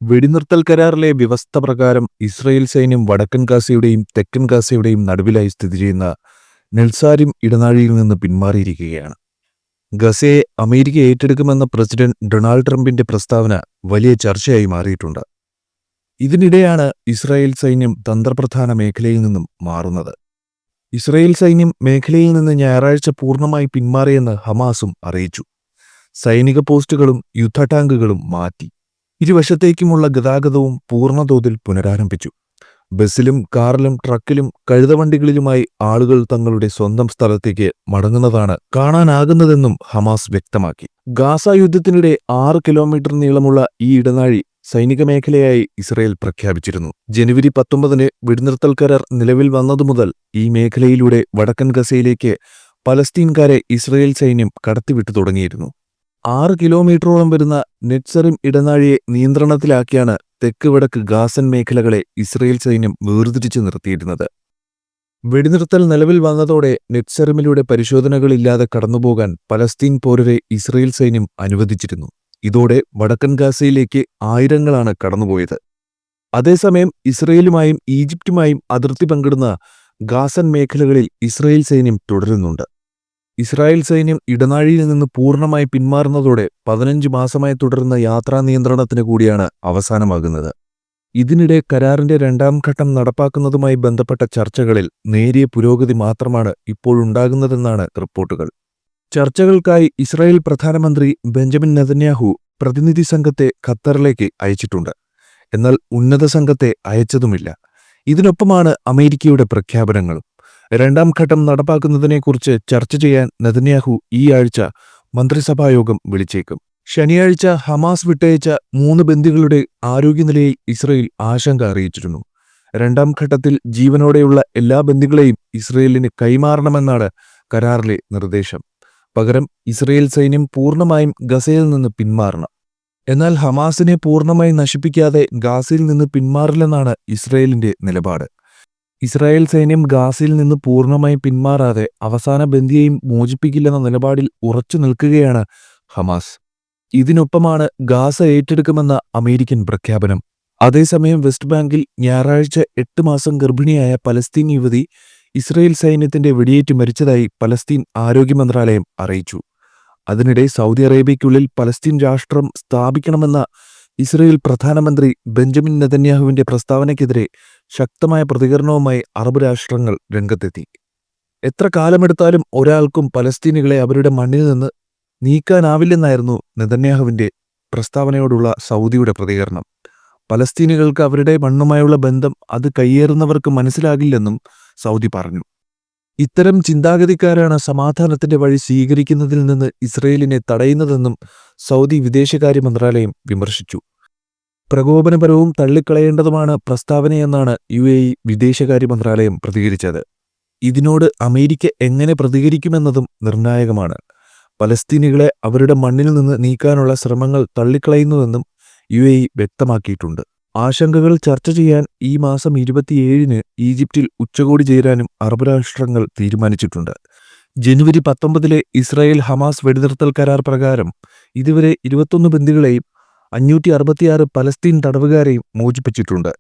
വെടിനിർത്തൽ കരാറിലെ വ്യവസ്ഥ പ്രകാരം ഇസ്രായേൽ സൈന്യം വടക്കൻ ഗാസയുടെയും തെക്കൻ ഗാസയുടെയും നടുവിലായി സ്ഥിതി ചെയ്യുന്ന നെൽസാരിം ഇടനാഴിയിൽ നിന്ന് പിന്മാറിയിരിക്കുകയാണ്. ഗസയെ അമേരിക്ക ഏറ്റെടുക്കുമെന്ന പ്രസിഡന്റ് ഡൊണാൾഡ് ട്രംപിന്റെ പ്രസ്താവന വലിയ ചർച്ചയായി മാറിയിട്ടുണ്ട്. ഇതിനിടെയാണ് ഇസ്രായേൽ സൈന്യം തന്ത്രപ്രധാന മേഖലയിൽ നിന്നും മാറുന്നത്. ഇസ്രായേൽ സൈന്യം മേഖലയിൽ നിന്ന് ഞായറാഴ്ച പൂർണ്ണമായി പിന്മാറിയെന്ന് ഹമാസും അറിയിച്ചു. സൈനിക പോസ്റ്റുകളും യുദ്ധടാങ്കുകളും മാറ്റി. ഇരുവശത്തേക്കുമുള്ള ഗതാഗതവും പൂർണ്ണതോതിൽ പുനരാരംഭിച്ചു. ബസ്സിലും കാറിലും ട്രക്കിലും കഴുതവണ്ടികളിലുമായി ആളുകൾ തങ്ങളുടെ സ്വന്തം സ്ഥലത്തേക്ക് മടങ്ങുന്നതാണ് കാണാനാകുന്നതെന്നും ഹമാസ് വ്യക്തമാക്കി. ഗാസ യുദ്ധത്തിനിടെ 6 കിലോമീറ്റർ നീളമുള്ള ഈ ഇടനാഴി സൈനിക മേഖലയായി ഇസ്രായേൽ പ്രഖ്യാപിച്ചിരുന്നു. ജനുവരി 19-ന് വെടിനിർത്തൽ കരാർ നിലവിൽ വന്നതുമുതൽ ഈ മേഖലയിലൂടെ വടക്കൻ ഗസയിലേക്ക് പലസ്തീൻകാരെ ഇസ്രായേൽ സൈന്യം കടത്തിവിട്ടു തുടങ്ങിയിരുന്നു. 6 കിലോമീറ്ററോളം വരുന്ന നെറ്റ്സറിം ഇടനാഴിയെ നിയന്ത്രണത്തിലാക്കിയാണ് തെക്ക് വടക്ക് ഗാസൻ മേഖലകളെ ഇസ്രായേൽ സൈന്യം വേർതിരിച്ചു നിർത്തിയിരുന്നത്. വെടിനിർത്തൽ നിലവിൽ വന്നതോടെ നെറ്റ്സറിമിലൂടെ പരിശോധനകളില്ലാതെ കടന്നുപോകാൻ പലസ്തീൻ പൗരരെ ഇസ്രായേൽ സൈന്യം അനുവദിച്ചിരുന്നു. ഇതോടെ വടക്കൻ ഗാസയിലേക്ക് ആയിരങ്ങളാണ് കടന്നുപോയത്. അതേസമയം ഇസ്രായേലുമായും ഈജിപ്തുമായും അതിർത്തി പങ്കിടുന്ന ഗാസൻ മേഖലകളിൽ ഇസ്രായേൽ സൈന്യം തുടരുന്നുണ്ട്. ഇസ്രായേൽ സൈന്യം ഇടനാഴിയിൽ നിന്ന് പൂർണ്ണമായി പിന്മാറുന്നതോടെ 15 മാസമായി തുടരുന്ന യാത്രാ നിയന്ത്രണത്തിന് കൂടിയാണ് അവസാനമാകുന്നത്. ഇതിനിടെ കരാറിന്റെ 2ാം ഘട്ടം നടപ്പാക്കുന്നതുമായി ബന്ധപ്പെട്ട ചർച്ചകളിൽ നേരിയ പുരോഗതി മാത്രമാണ് ഇപ്പോഴുണ്ടാകുന്നതെന്നാണ് റിപ്പോർട്ടുകൾ. ചർച്ചകൾക്കായി ഇസ്രായേൽ പ്രധാനമന്ത്രി ബെഞ്ചമിൻ നെതന്യാഹു പ്രതിനിധി സംഘത്തെ ഖത്തറിലേക്ക് അയച്ചിട്ടുണ്ട്. എന്നാൽ ഉന്നത സംഘത്തെ അയച്ചതുമില്ല. ഇതിനൊപ്പമാണ് അമേരിക്കയുടെ പ്രഖ്യാപനങ്ങളും. 2ാം ഘട്ടം നടപ്പാക്കുന്നതിനെക്കുറിച്ച് ചർച്ച ചെയ്യാൻ നെതന്യാഹു ഈ ആഴ്ച മന്ത്രിസഭായോഗം വിളിച്ചേക്കും. ശനിയാഴ്ച ഹമാസ് വിട്ടയച്ച 3 ബന്ദികളുടെ ആരോഗ്യനിലയിൽ ഇസ്രായേൽ ആശങ്ക അറിയിച്ചിരുന്നു. 2ാം ഘട്ടത്തിൽ ജീവനോടെയുള്ള എല്ലാ ബന്ദികളെയും ഇസ്രായേലിന് കൈമാറണമെന്നാണ് കരാറിലെ നിർദ്ദേശം. പകരം ഇസ്രായേൽ സൈന്യം പൂർണ്ണമായും ഗസയിൽ നിന്ന് പിന്മാറണം. എന്നാൽ ഹമാസിനെ പൂർണ്ണമായി നശിപ്പിക്കാതെ ഗാസയിൽ നിന്ന് പിന്മാറില്ലെന്നാണ് ഇസ്രായേലിന്റെ നിലപാട്. ഇസ്രായേൽ സൈന്യം ഗാസയിൽ നിന്ന് പൂർണ്ണമായി പിന്മാറാതെ അവസാന ബന്ദിയെയും മോചിപ്പിക്കില്ലെന്ന നിലപാടിൽ ഉറച്ചു നിൽക്കുകയാണ് ഹമാസ്. ഇതിനൊപ്പമാണ് ഗാസ ഏറ്റെടുക്കുമെന്ന അമേരിക്കൻ പ്രഖ്യാപനം. അതേസമയം വെസ്റ്റ് ബാങ്കിൽ ഞായറാഴ്ച 8 മാസം ഗർഭിണിയായ പലസ്തീൻ യുവതി ഇസ്രായേൽ സൈന്യത്തിന്റെ വെടിയേറ്റ് മരിച്ചതായി പലസ്തീൻ ആരോഗ്യ മന്ത്രാലയം അറിയിച്ചു. അതിനിടെ സൗദി അറേബ്യയ്ക്കുള്ളിൽ പലസ്തീൻ രാഷ്ട്രം സ്ഥാപിക്കണമെന്ന ഇസ്രായേൽ പ്രധാനമന്ത്രി ബെഞ്ചമിൻ നെതന്യാഹുവിന്റെ പ്രസ്താവനയ്ക്കെതിരെ ശക്തമായ പ്രതികരണവുമായി അറബ് രാഷ്ട്രങ്ങൾ രംഗത്തെത്തി. എത്ര കാലമെടുത്താലും ഒരാൾക്കും പലസ്തീനികളെ അവരുടെ മണ്ണിൽ നിന്ന് നീക്കാനാവില്ലെന്നായിരുന്നു നെതന്യാഹുവിന്റെ പ്രസ്താവനയോടുള്ള സൗദിയുടെ പ്രതികരണം. പലസ്തീനികൾക്ക് അവരുടെ മണ്ണുമായുള്ള ബന്ധം അത് കയ്യേറുന്നവർക്ക് മനസ്സിലാകില്ലെന്നും സൗദി പറഞ്ഞു. ഇത്തരം ചിന്താഗതിക്കാരാണ് സമാധാനത്തിന്റെ വഴി സ്വീകരിക്കുന്നതിൽ നിന്ന് ഇസ്രായേലിനെ തടയുന്നതെന്നും സൗദി വിദേശകാര്യ മന്ത്രാലയം വിമർശിച്ചു. പ്രകോപനപരവും തള്ളിക്കളയേണ്ടതുമാണ് പ്രസ്താവനയെന്നാണ് UAE വിദേശകാര്യ മന്ത്രാലയം പ്രതികരിച്ചത്. ഇതിനോട് അമേരിക്ക എങ്ങനെ പ്രതികരിക്കുമെന്നതും നിർണായകമാണ്. പലസ്തീനികളെ അവരുടെ മണ്ണിൽ നിന്ന് നീക്കാനുള്ള ശ്രമങ്ങൾ തള്ളിക്കളയുന്നുവെന്നും UAE വ്യക്തമാക്കിയിട്ടുണ്ട്. ആശങ്കകൾ ചർച്ച ചെയ്യാൻ ഈ മാസം 27-ന് ഈജിപ്തിൽ ഉച്ചകോടി ചേരാനും അറബ് രാഷ്ട്രങ്ങൾ തീരുമാനിച്ചിട്ടുണ്ട്. ജനുവരി 19-ലെ ഇസ്രായേൽ ഹമാസ് വെടിനിർത്തൽ കരാർ പ്രകാരം ഇതുവരെ 21 ബന്ദികളെയും 566 പലസ്തീൻ തടവുകാരെയും മോചിപ്പിച്ചിട്ടുണ്ട്.